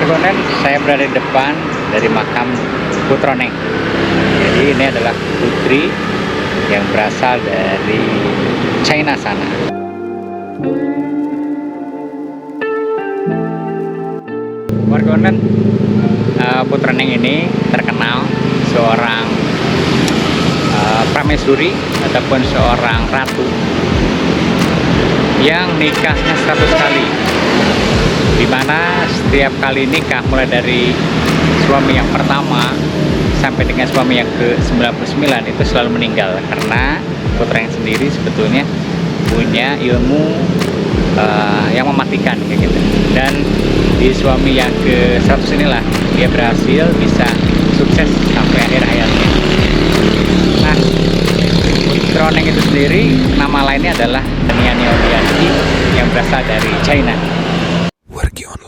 Wargonet, saya berada di depan dari makam Putroneng. Jadi ini adalah putri yang berasal dari China sana. Wargonet, Putroneng ini terkenal seorang pramesuri ataupun seorang ratu yang nikahnya 100 kali, dimana setiap kali nikah mulai dari suami yang pertama sampai dengan suami yang ke-99 itu selalu meninggal, karena Putroneng sendiri sebetulnya punya ilmu yang mematikan kayak gitu. Dan di suami yang ke-100 inilah dia berhasil bisa sukses sampai akhir hayatnya. Nah, Putroneng itu sendiri nama lainnya adalah Nian Niao Lianqi yang berasal dari China. Wargi Online.